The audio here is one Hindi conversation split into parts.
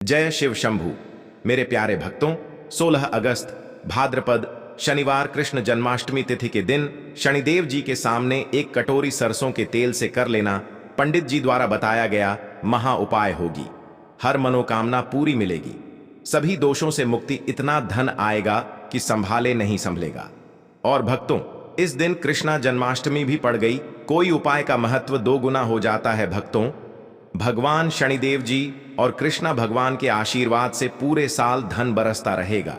जय शिव शंभू। मेरे प्यारे भक्तों, 16 अगस्त भाद्रपद शनिवार कृष्ण जन्माष्टमी तिथि के दिन शनिदेव जी के सामने एक कटोरी सरसों के तेल से कर लेना पंडित जी द्वारा बताया गया महा उपाय होगी। हर मनोकामना पूरी मिलेगी, सभी दोषों से मुक्ति, इतना धन आएगा कि संभाले नहीं संभलेगा। और भक्तों, इस दिन कृष्णा जन्माष्टमी भी पड़ गई। कोई उपाय का महत्व 2 गुना हो जाता है भक्तों। भगवान शनिदेव जी और कृष्णा भगवान के आशीर्वाद से पूरे साल धन बरसता रहेगा।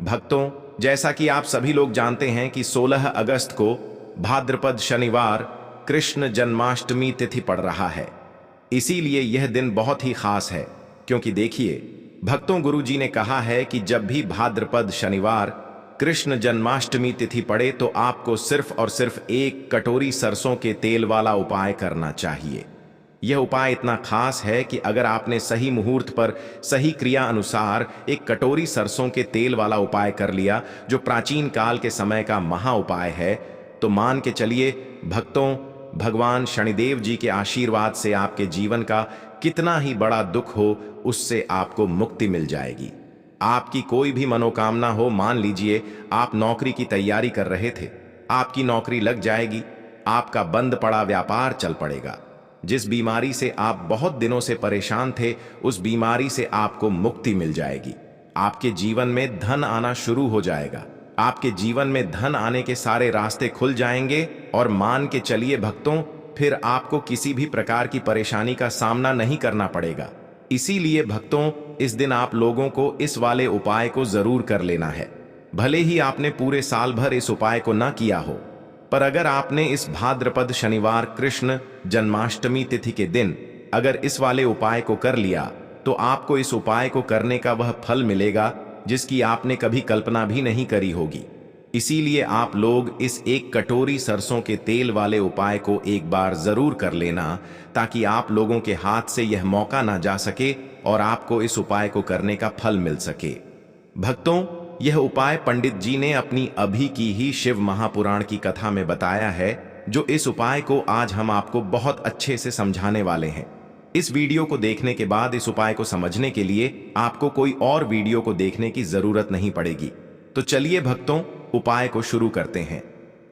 भक्तों, जैसा कि आप सभी लोग जानते हैं कि 16 अगस्त को भाद्रपद शनिवार कृष्ण जन्माष्टमी तिथि पड़ रहा है। इसीलिए यह दिन बहुत ही खास है, क्योंकि देखिए भक्तों, गुरु जी ने कहा है कि जब भी भाद्रपद शनिवार कृष्ण जन्माष्टमी तिथि पड़े तो आपको सिर्फ और सिर्फ 1 कटोरी सरसों के तेल वाला उपाय करना चाहिए। यह उपाय इतना खास है कि अगर आपने सही मुहूर्त पर सही क्रिया अनुसार 1 कटोरी सरसों के तेल वाला उपाय कर लिया, जो प्राचीन काल के समय का महा उपाय है, तो मान के चलिए भक्तों, भगवान शनिदेव जी के आशीर्वाद से आपके जीवन का कितना ही बड़ा दुख हो, उससे आपको मुक्ति मिल जाएगी। आपकी कोई भी मनोकामना हो, मान लीजिए आप नौकरी की तैयारी कर रहे थे, आपकी नौकरी लग जाएगी, आपका बंद पड़ा व्यापार चल पड़ेगा। जिस बीमारी से आप बहुत दिनों से परेशान थे, उस बीमारी से आपको मुक्ति मिल जाएगी। आपके जीवन में धन आना शुरू हो जाएगा। आपके जीवन में धन आने के सारे रास्ते खुल जाएंगे और मान के चलिए भक्तों, फिर आपको किसी भी प्रकार की परेशानी का सामना नहीं करना पड़ेगा। इसीलिए भक्तों, इस दिन आप लोगों को इस वाले उपाय को जरूर कर लेना है। भले ही आपने पूरे साल भर इस उपाय को ना किया हो, पर अगर आपने इस भाद्रपद शनिवार कृष्ण जन्माष्टमी तिथि के दिन अगर इस वाले उपाय को कर लिया, तो आपको इस उपाय को करने का वह फल मिलेगा जिसकी आपने कभी कल्पना भी नहीं करी होगी। इसीलिए आप लोग इस 1 कटोरी सरसों के तेल वाले उपाय को एक बार जरूर कर लेना, ताकि आप लोगों के हाथ से यह मौका ना जा सके और आपको इस उपाय को करने का फल मिल सके। भक्तों, यह उपाय पंडित जी ने अपनी अभी की ही शिव महापुराण की कथा में बताया है, जो इस उपाय को आज हम आपको बहुत अच्छे से समझाने वाले हैं। इस वीडियो को देखने के बाद इस उपाय को समझने के लिए आपको कोई और वीडियो को देखने की जरूरत नहीं पड़ेगी। तो चलिए भक्तों, उपाय को शुरू करते हैं।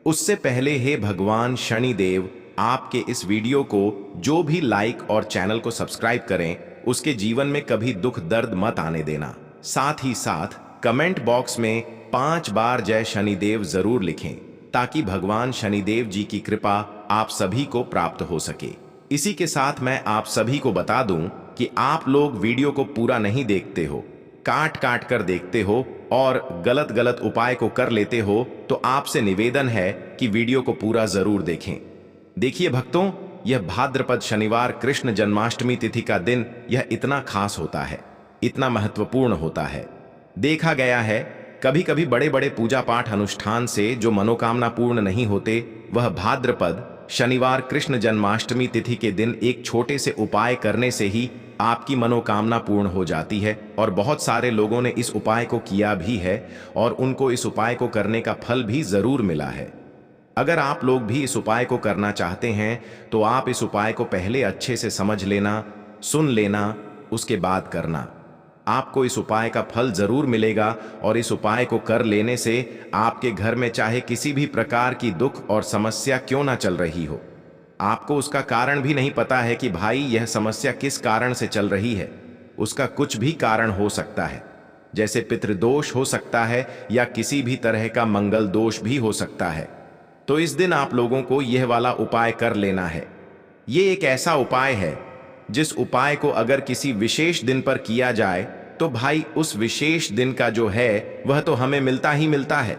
उससे पहले हे भगवान शनिदेव, आपके इस वीडियो को जो भी लाइक और चैनल को सब्सक्राइब करें, उसके जीवन में कभी दुख दर्द मत आने देना। साथ ही साथ कमेंट बॉक्स में 5 बार जय शनिदेव जरूर लिखें, ताकि भगवान शनिदेव जी की कृपा आप सभी को प्राप्त हो सके। इसी के साथ मैं आप सभी को बता दूं कि आप लोग वीडियो को पूरा नहीं देखते हो, काट काट कर देखते हो और गलत गलत उपाय को कर लेते हो, तो आपसे निवेदन है कि वीडियो को पूरा जरूर देखें। देखिए भक्तों, यह भाद्रपद शनिवार कृष्ण जन्माष्टमी तिथि का दिन यह इतना खास होता है, इतना महत्वपूर्ण होता है। देखा गया है कभी कभी बड़े बड़े पूजा पाठ अनुष्ठान से जो मनोकामना पूर्ण नहीं होते, वह भाद्रपद शनिवार कृष्ण जन्माष्टमी तिथि के दिन एक छोटे से उपाय करने से ही आपकी मनोकामना पूर्ण हो जाती है। और बहुत सारे लोगों ने इस उपाय को किया भी है और उनको इस उपाय को करने का फल भी जरूर मिला है। अगर आप लोग भी इस उपाय को करना चाहते हैं, तो आप इस उपाय को पहले अच्छे से समझ लेना, सुन लेना, उसके बाद करना। आपको इस उपाय का फल जरूर मिलेगा और इस उपाय को कर लेने से आपके घर में चाहे किसी भी प्रकार की दुख और समस्या क्यों ना चल रही हो, आपको उसका कारण भी नहीं पता है कि भाई यह समस्या किस कारण से चल रही है, उसका कुछ भी कारण हो सकता है। जैसे पितृदोष हो सकता है या किसी भी तरह का मंगल दोष भी हो सकता है। तो इस दिन आप लोगों को यह वाला उपाय कर लेना है। ये एक ऐसा उपाय है जिस उपाय को अगर किसी विशेष दिन पर किया जाए, तो भाई उस विशेष दिन का जो है वह तो हमें मिलता ही मिलता है।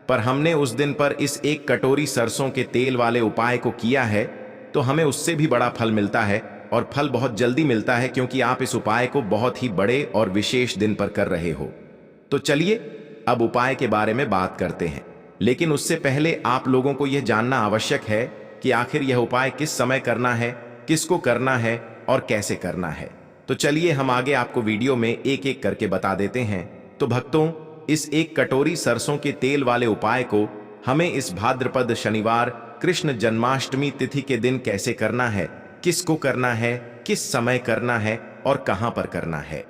पर हमने उस दिन पर इस 1 कटोरी सरसों के तेल वाले उपाय को किया है, तो हमें उससे भी बड़ा फल मिलता है, और फल बहुत जल्दी मिलता है, क्योंकि आप इस उपाय को बहुत ही बड़े और विशेष दिन पर कर रहे हो। तो चलिए अब उपाय के बारे में बात करते हैं। लेकिन उससे पहले आप लोगों को यह जानना आवश्यक है कि आखिर यह उपाय किस समय करना है, किसको करना है और कैसे करना है। तो चलिए हम आगे आपको वीडियो में एक एक करके बता देते हैं। तो भक्तों, इस 1 कटोरी सरसों के तेल वाले उपाय को हमें इस भाद्रपद शनिवार कृष्ण जन्माष्टमी तिथि के दिन कैसे करना है, किसको करना है, किस समय करना है और कहां पर करना है।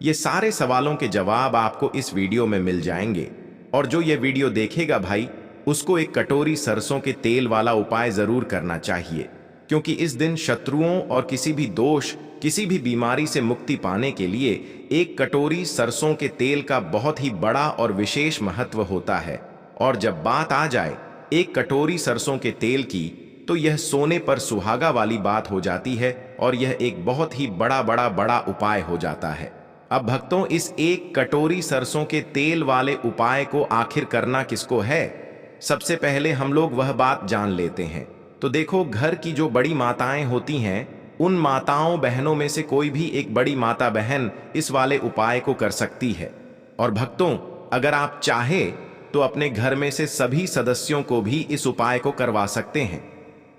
ये सारे सवालों के जवाब आपको इस वीडियो में मिल जाएंगे। और जो ये वीडियो देखेगा भाई, उसको एक कटोरी सरसों के तेल वाला उपाय जरूर करना चाहिए, क्योंकि इस दिन शत्रुओं और किसी भी दोष, किसी भी बीमारी से मुक्ति पाने के लिए एक कटोरी सरसों के तेल का बहुत ही बड़ा और विशेष महत्व होता है। और जब बात आ जाए एक कटोरी सरसों के तेल की, तो यह सोने पर सुहागा वाली बात हो जाती है और यह एक बहुत ही बड़ा उपाय हो जाता है। अब भक्तों, इस एक कटोरी सरसों के तेल वाले उपाय को आखिर करना किसको है? सबसे पहले हम लोग वह बात जान लेते हैं। तो देखो, घर की जो बड़ी माताएं होती हैं, उन माताओं बहनों में से कोई भी एक बड़ी माता बहन इस वाले उपाय को कर सकती है। और भक्तों, अगर आप चाहे तो अपने घर में से सभी सदस्यों को भी इस उपाय को करवा सकते हैं।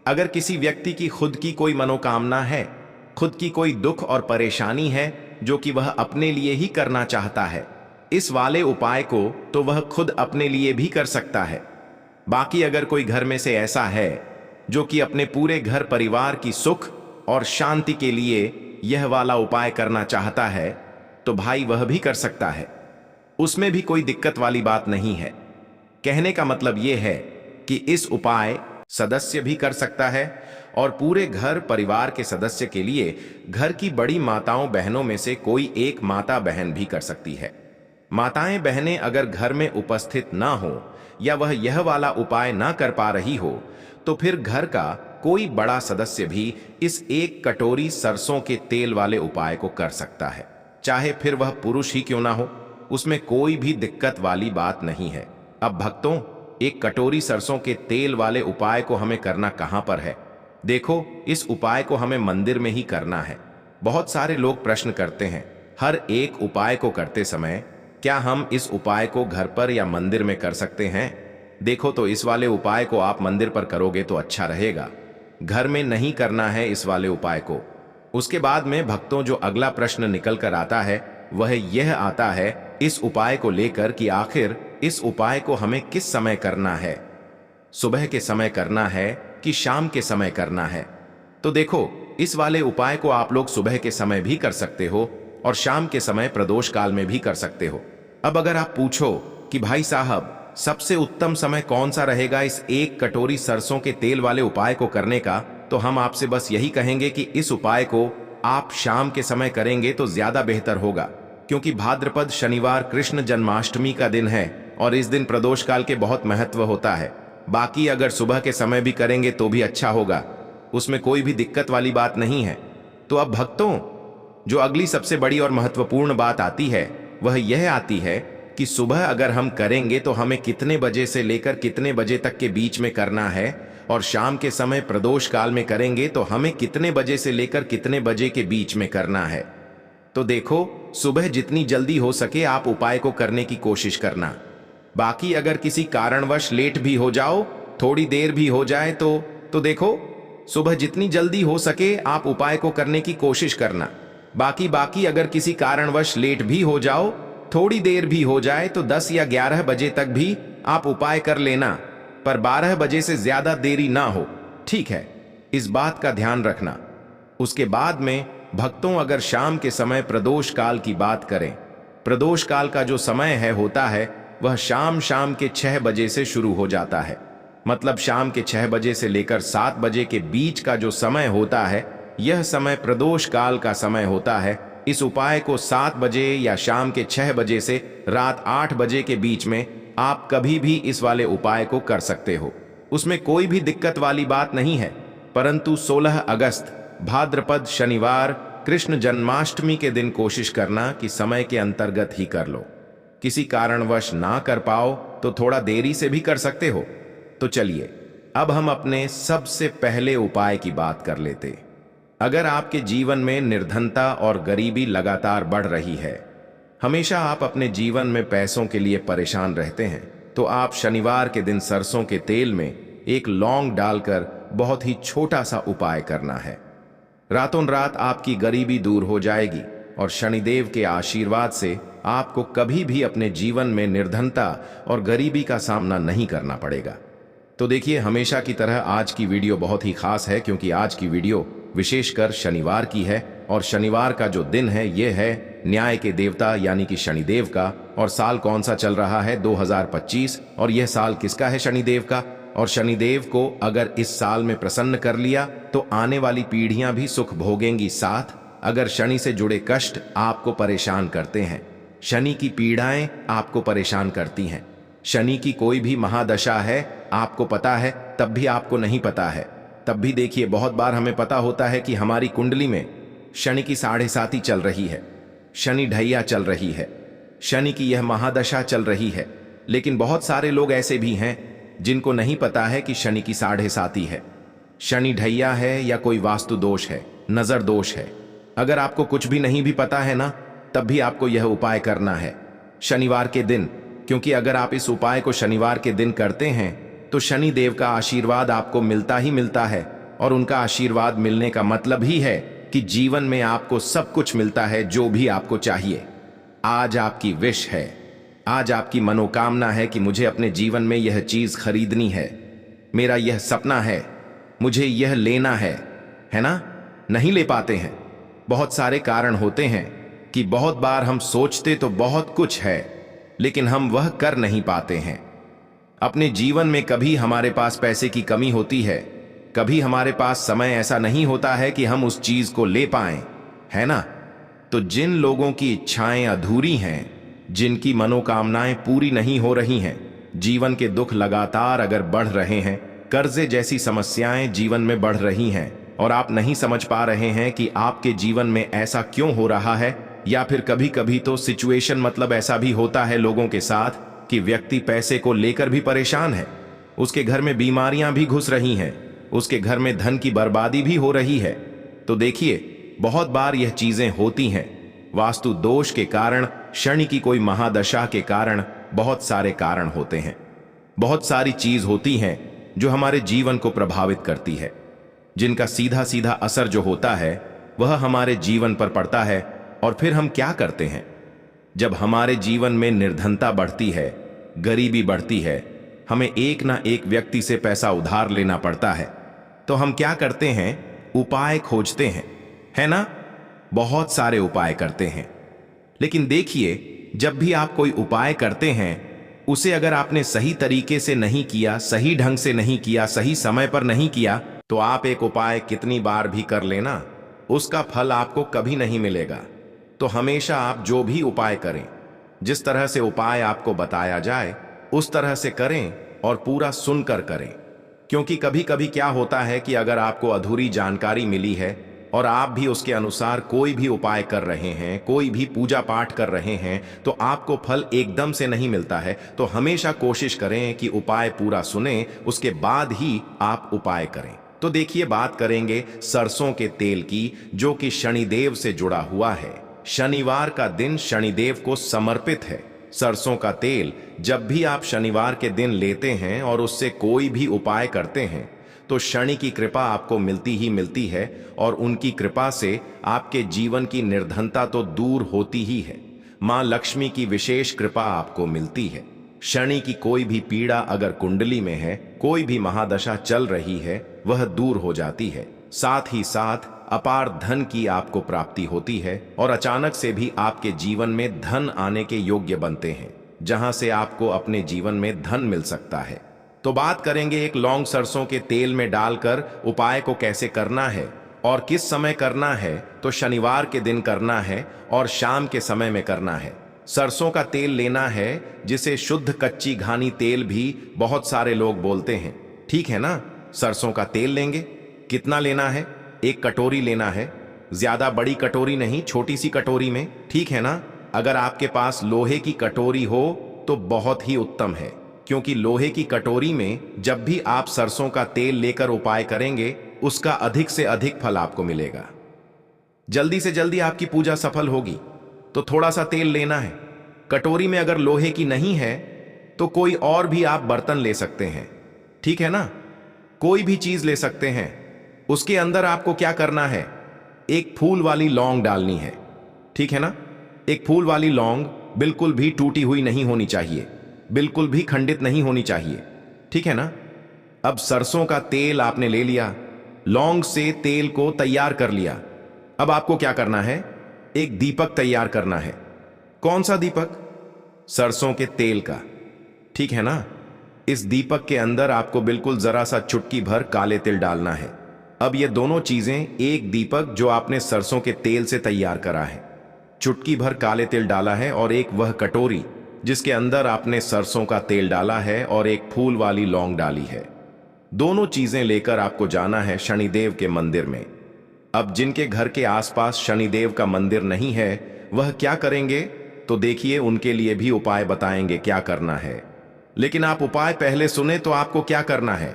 अगर किसी व्यक्ति की खुद की कोई मनोकामना है, खुद की कोई दुख और परेशानी है जो कि वह अपने लिए ही करना चाहता है, इस वाले उपाय को तो वह खुद अपने लिए भी कर सकता है। बाकी अगर कोई घर में से ऐसा है जो कि अपने पूरे घर परिवार की सुख और शांति के लिए यह वाला उपाय करना चाहता है, तो भाई वह भी कर सकता है। उसमें भी कोई दिक्कत वाली बात नहीं है। कहने का मतलब यह है कि इस उपाय सदस्य भी कर सकता है और पूरे घर परिवार के सदस्य के लिए घर की बड़ी माताओं बहनों में से कोई एक माता बहन भी कर सकती है। माताएं बहनें अगर घर में उपस्थित ना हो या वह यह वाला उपाय ना कर पा रही हो, तो फिर घर का कोई बड़ा सदस्य भी इस एक कटोरी सरसों के तेल वाले उपाय को कर सकता है, चाहे फिर वह पुरुष ही क्यों ना हो। उसमें कोई भी दिक्कत वाली बात नहीं है। अब भक्तों, एक कटोरी सरसों के तेल वाले उपाय को हमें करना कहां पर है? देखो, इस उपाय को हमें मंदिर में ही करना है। बहुत सारे लोग प्रश्न करते हैं, हर एक उपाय को करते समय क्या हम इस उपाय को घर पर या मंदिर में कर सकते हैं? देखो, तो इस वाले उपाय को आप मंदिर पर करोगे तो अच्छा रहेगा, घर में नहीं करना है इस वाले उपाय को। उसके बाद में भक्तों, जो अगला प्रश्न निकल कर आता है वह यह आता है इस उपाय को लेकर कि आखिर इस उपाय को हमें किस समय करना है? सुबह के समय करना है कि शाम के समय करना है? तो देखो, इस वाले उपाय को आप लोग सुबह के समय भी कर सकते हो और शाम के समय प्रदोष काल में भी कर सकते हो। अब अगर आप पूछो कि भाई साहब, सबसे उत्तम समय कौन सा रहेगा इस एक कटोरी सरसों के तेल वाले उपाय को करने का, तो हम आपसे बस यही कहेंगे कि इस उपाय को आप शाम के समय करेंगे तो ज्यादा बेहतर होगा, क्योंकि भाद्रपद शनिवार कृष्ण जन्माष्टमी का दिन है और इस दिन प्रदोष काल के बहुत महत्व होता है। बाकी अगर सुबह के समय भी करेंगे तो भी अच्छा होगा, उसमें कोई भी दिक्कत वाली बात नहीं है। तो अब भक्तों, जो अगली सबसे बड़ी और महत्वपूर्ण बात आती है वह यह आती है कि सुबह अगर हम करेंगे तो हमें कितने बजे से लेकर कितने बजे तक के बीच में करना है, और शाम के समय प्रदोष काल में करेंगे तो हमें कितने बजे से लेकर कितने बजे के बीच में करना है। तो देखो, सुबह जितनी जल्दी हो सके आप उपाय को करने की कोशिश करना। बाकी अगर किसी कारणवश लेट भी हो जाओ, थोड़ी देर भी हो जाए तो देखो, सुबह जितनी जल्दी हो सके आप उपाय को करने की कोशिश करना। बाकी अगर किसी कारणवश लेट भी हो जाओ, थोड़ी देर भी हो जाए, तो 10 या 11 बजे तक भी आप उपाय कर लेना, पर 12 बजे से ज्यादा देरी ना हो, ठीक है? इस बात का ध्यान रखना। उसके बाद में भक्तों, अगर शाम के समय प्रदोष काल की बात करें, प्रदोष काल का जो समय होता है वह शाम के 6 बजे से शुरू हो जाता है। मतलब शाम के 6 बजे से लेकर 7 बजे के बीच का जो समय होता है, यह समय प्रदोष काल का समय होता है। इस उपाय को 7 बजे या शाम के 6 बजे से रात 8 बजे के बीच में आप कभी भी इस वाले उपाय को कर सकते हो, उसमें कोई भी दिक्कत वाली बात नहीं है। परंतु 16 अगस्त भाद्रपद शनिवार कृष्ण जन्माष्टमी के दिन कोशिश करना कि समय के अंतर्गत ही कर लो। किसी कारणवश ना कर पाओ तो थोड़ा देरी से भी कर सकते हो। तो चलिए, अब हम अपने सबसे पहले उपाय की बात कर लेते। अगर आपके जीवन में निर्धनता और गरीबी लगातार बढ़ रही है, हमेशा आप अपने जीवन में पैसों के लिए परेशान रहते हैं, तो आप शनिवार के दिन सरसों के तेल में एक लौंग डालकर बहुत ही छोटा सा उपाय करना है। रातों रात आपकी गरीबी दूर हो जाएगी और शनिदेव के आशीर्वाद से आपको कभी भी अपने जीवन में निर्धनता और गरीबी का सामना नहीं करना पड़ेगा। तो देखिए, हमेशा की तरह आज की वीडियो बहुत ही खास है, क्योंकि आज की वीडियो विशेषकर शनिवार की है और शनिवार का जो दिन है ये है न्याय के देवता यानी कि शनिदेव का। और साल कौन सा चल रहा है? 2025। और यह साल किसका है? शनिदेव का। और शनिदेव को अगर इस साल में प्रसन्न कर लिया तो आने वाली पीढ़ियां भी सुख भोगेंगी। साथ अगर शनि से जुड़े कष्ट आपको परेशान करते हैं, शनि की पीड़ाएं आपको परेशान करती हैं, शनि की कोई भी महादशा है आपको पता है तब भी आपको नहीं पता है, तब भी देखिए बहुत बार हमें पता होता है कि हमारी कुंडली में शनि की 7.5 चल रही है, शनि ढैया चल रही है, शनि की यह महादशा चल रही है। लेकिन बहुत सारे लोग ऐसे भी हैं जिनको नहीं पता है कि शनि की 7.5 है, शनि ढैया है या कोई वास्तु दोष है, नजर दोष है। अगर आपको कुछ भी नहीं भी पता है ना, तब भी आपको यह उपाय करना है शनिवार के दिन, क्योंकि अगर आप इस उपाय को शनिवार के दिन करते हैं तो शनि देव का आशीर्वाद आपको मिलता ही मिलता है। और उनका आशीर्वाद मिलने का मतलब ही है कि जीवन में आपको सब कुछ मिलता है जो भी आपको चाहिए। आज आपकी विश है, आज आपकी मनोकामना है कि मुझे अपने जीवन में यह चीज खरीदनी है, मेरा यह सपना है, मुझे यह लेना है ना? नहीं ले पाते हैं। बहुत सारे कारण होते हैं कि बहुत बार हम सोचते तो बहुत कुछ है लेकिन हम वह कर नहीं पाते हैं। अपने जीवन में कभी हमारे पास पैसे की कमी होती है, कभी हमारे पास समय ऐसा नहीं होता है कि हम उस चीज को ले पाएं, है ना? तो जिन लोगों की इच्छाएं अधूरी हैं, जिनकी मनोकामनाएं पूरी नहीं हो रही हैं, जीवन के दुख लगातार अगर बढ़ रहे हैं, कर्जे जैसी समस्याएं जीवन में बढ़ रही हैं और आप नहीं समझ पा रहे हैं कि आपके जीवन में ऐसा क्यों हो रहा है, या फिर कभी कभी तो सिचुएशन मतलब ऐसा भी होता है लोगों के साथ कि व्यक्ति पैसे को लेकर भी परेशान है, उसके घर में बीमारियां भी घुस रही हैं, उसके घर में धन की बर्बादी भी हो रही है। तो देखिए बहुत बार यह चीजें होती हैं वास्तु दोष के कारण, शनि की कोई महादशा के कारण, बहुत सारे कारण होते हैं, बहुत सारी चीज होती हैं जो हमारे जीवन को प्रभावित करती है, जिनका सीधा सीधा असर जो होता है वह हमारे जीवन पर पड़ता है। और फिर हम क्या करते हैं? जब हमारे जीवन में निर्धनता बढ़ती है, गरीबी बढ़ती है, हमें एक ना एक व्यक्ति से पैसा उधार लेना पड़ता है, तो हम क्या करते हैं? उपाय खोजते हैं, है ना? बहुत सारे उपाय करते हैं। लेकिन देखिए जब भी आप कोई उपाय करते हैं, उसे अगर आपने सही तरीके से नहीं किया, सही ढंग से नहीं किया, सही समय पर नहीं किया, तो आप एक उपाय कितनी बार भी कर लेना, उसका फल आपको कभी नहीं मिलेगा। तो हमेशा आप जो भी उपाय करें, जिस तरह से उपाय आपको बताया जाए उस तरह से करें और पूरा सुनकर करें। क्योंकि कभी कभी क्या होता है कि अगर आपको अधूरी जानकारी मिली है और आप भी उसके अनुसार कोई भी उपाय कर रहे हैं, कोई भी पूजा पाठ कर रहे हैं, तो आपको फल एकदम से नहीं मिलता है। तो हमेशा कोशिश करें कि उपाय पूरा सुने, उसके बाद ही आप उपाय करें। तो देखिए बात करेंगे सरसों के तेल की, जो कि शनिदेव से जुड़ा हुआ है। शनिवार का दिन शनिदेव को समर्पित है। सरसों का तेल जब भी आप शनिवार के दिन लेते हैं और उससे कोई भी उपाय करते हैं तो शनि की कृपा आपको मिलती ही मिलती है, और उनकी कृपा से आपके जीवन की निर्धनता तो दूर होती ही है। मां लक्ष्मी की विशेष कृपा आपको मिलती है। शनि की कोई भी पीड़ा अगर कुंडली में है, कोई भी महादशा चल रही है, वह दूर हो जाती है। साथ ही साथ अपार धन की आपको प्राप्ति होती है और अचानक से भी आपके जीवन में धन आने के योग्य बनते हैं, जहां से आपको अपने जीवन में धन मिल सकता है। तो बात करेंगे एक लौंग सरसों के तेल में डालकर उपाय को कैसे करना है और किस समय करना है। तो शनिवार के दिन करना है और शाम के समय में करना है। सरसों का तेल लेना है, जिसे शुद्ध कच्ची घानी तेल भी बहुत सारे लोग बोलते हैं, ठीक है ना? सरसों का तेल लेंगे। कितना लेना है? 1 कटोरी लेना है, ज्यादा बड़ी कटोरी नहीं, छोटी सी कटोरी में, ठीक है ना? अगर आपके पास लोहे की कटोरी हो तो बहुत ही उत्तम है, क्योंकि लोहे की कटोरी में जब भी आप सरसों का तेल लेकर उपाय करेंगे उसका अधिक से अधिक फल आपको मिलेगा। जल्दी से जल्दी आपकी पूजा सफल होगी। तो थोड़ा सा तेल लेना है। कटोरी में अगर लोहे की नहीं है तो कोई और भी आप बर्तन ले सकते हैं, ठीक है ना? कोई भी चीज ले सकते हैं। उसके अंदर आपको क्या करना है? एक फूल वाली लौंग डालनी है, ठीक है ना? एक फूल वाली लौंग बिल्कुल भी टूटी हुई नहीं होनी चाहिए, बिल्कुल भी खंडित नहीं होनी चाहिए, ठीक है ना? अब सरसों का तेल आपने ले लिया, लौंग से तेल को तैयार कर लिया। अब आपको क्या करना है? एक दीपक तैयार करना है। कौन सा दीपक? सरसों के तेल का, ठीक है ना? इस दीपक के अंदर आपको बिल्कुल जरा सा चुटकी भर काले तिल डालना है। अब ये दोनों चीजें, एक दीपक जो आपने सरसों के तेल से तैयार करा है, चुटकी भर काले तिल डाला है, और एक वह कटोरी जिसके अंदर आपने सरसों का तेल डाला है और एक फूल वाली लौंग डाली है। दोनों चीजें लेकर आपको जाना है शनिदेव के मंदिर में। अब जिनके घर के आसपास शनिदेव का मंदिर नहीं है वह क्या करेंगे, तो देखिए उनके लिए भी उपाय बताएंगे क्या करना है। लेकिन आप उपाय पहले सुने तो आपको क्या करना है।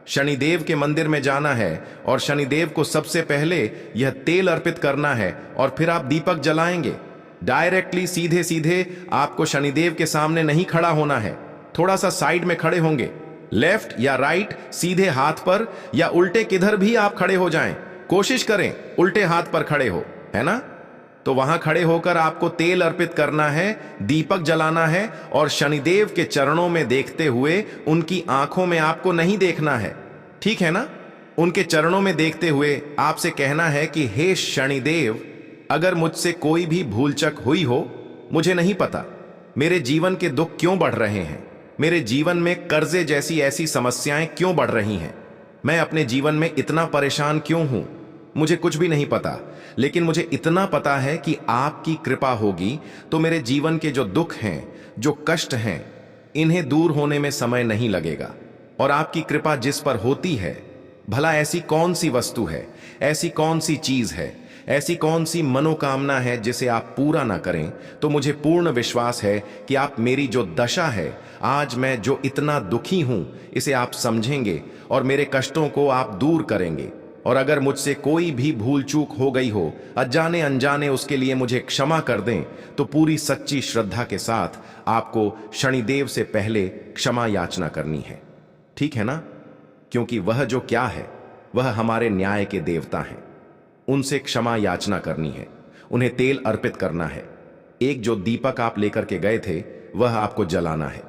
शनिदेव के मंदिर में जाना है और शनिदेव को सबसे पहले यह तेल अर्पित करना है और फिर आप दीपक जलाएंगे। डायरेक्टली सीधे सीधे आपको शनिदेव के सामने नहीं खड़ा होना है, थोड़ा सा साइड में खड़े होंगे, लेफ्ट या राइट, सीधे हाथ पर या उल्टे किधर भी आप खड़े हो जाएं। कोशिश करें उल्टे हाथ पर खड़े हो, है ना? तो वहां खड़े होकर आपको तेल अर्पित करना है, दीपक जलाना है और शनिदेव के चरणों में देखते हुए, उनकी आंखों में आपको नहीं देखना है, ठीक है ना? उनके चरणों में देखते हुए आपसे कहना है कि हे शनिदेव, अगर मुझसे कोई भी भूलचक हुई हो, मुझे नहीं पता मेरे जीवन के दुख क्यों बढ़ रहे हैं, मेरे जीवन में कर्जे जैसी ऐसी समस्याएं क्यों बढ़ रही हैं, मैं अपने जीवन में इतना परेशान क्यों हूं, मुझे कुछ भी नहीं पता। लेकिन मुझे इतना पता है कि आपकी कृपा होगी तो मेरे जीवन के जो दुख हैं, जो कष्ट हैं, इन्हें दूर होने में समय नहीं लगेगा। और आपकी कृपा जिस पर होती है, भला ऐसी कौन सी वस्तु है, ऐसी कौन सी चीज है, ऐसी कौन सी मनोकामना है जिसे आप पूरा ना करें। तो मुझे पूर्ण विश्वास है कि आप मेरी जो दशा है, आज मैं जो इतना दुखी हूं, इसे आप समझेंगे और मेरे कष्टों को आप दूर करेंगे। और अगर मुझसे कोई भी भूल चूक हो गई हो, अनजाने अनजाने, उसके लिए मुझे क्षमा कर दें। तो पूरी सच्ची श्रद्धा के साथ आपको शनिदेव से पहले क्षमा याचना करनी है, ठीक है ना? क्योंकि वह जो क्या है, वह हमारे न्याय के देवता हैं। उनसे क्षमा याचना करनी है, उन्हें तेल अर्पित करना है। एक जो दीपक आप लेकर के गए थे वह आपको जलाना है।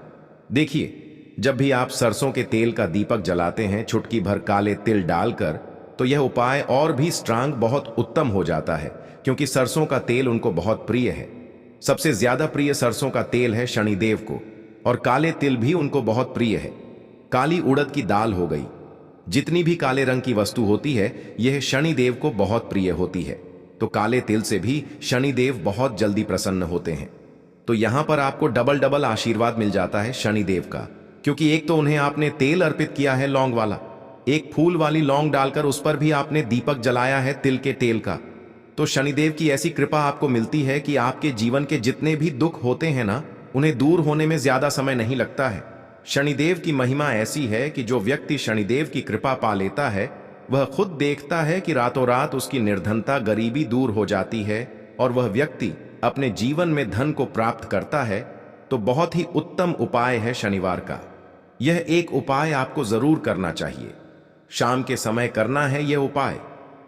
देखिए, जब भी आप सरसों के तेल का दीपक जलाते हैं चुटकी भर काले तिल डालकर, तो यह उपाय और भी स्ट्रांग, बहुत उत्तम हो जाता है, क्योंकि सरसों का तेल उनको बहुत प्रिय है। सबसे ज्यादा प्रिय सरसों का तेल है शनिदेव को, और काले तिल भी उनको बहुत प्रिय है। काली उड़द की दाल हो गई, जितनी भी काले रंग की वस्तु होती है, यह शनिदेव को बहुत प्रिय होती है। तो काले तिल से भी शनिदेव बहुत जल्दी प्रसन्न होते हैं। तो यहां पर आपको डबल डबल आशीर्वाद मिल जाता है शनिदेव का, क्योंकि एक तो उन्हें आपने तेल अर्पित किया है लौंग वाला, एक फूल वाली लौंग डालकर उस पर भी आपने दीपक जलाया है तिल के तेल का। तो शनिदेव की ऐसी कृपा आपको मिलती है कि आपके जीवन के जितने भी दुख होते हैं ना, उन्हें दूर होने में ज्यादा समय नहीं लगता है। शनिदेव की महिमा ऐसी है कि जो व्यक्ति शनिदेव की कृपा पा लेता है, वह खुद देखता है कि रातों रात उसकी निर्धनता, गरीबी दूर हो जाती है और वह व्यक्ति अपने जीवन में धन को प्राप्त करता है। तो बहुत ही उत्तम उपाय है शनिवार का। यह एक उपाय आपको जरूर करना चाहिए, शाम के समय करना है यह उपाय।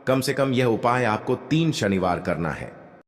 कम से कम यह उपाय आपको 3 शनिवार करना है।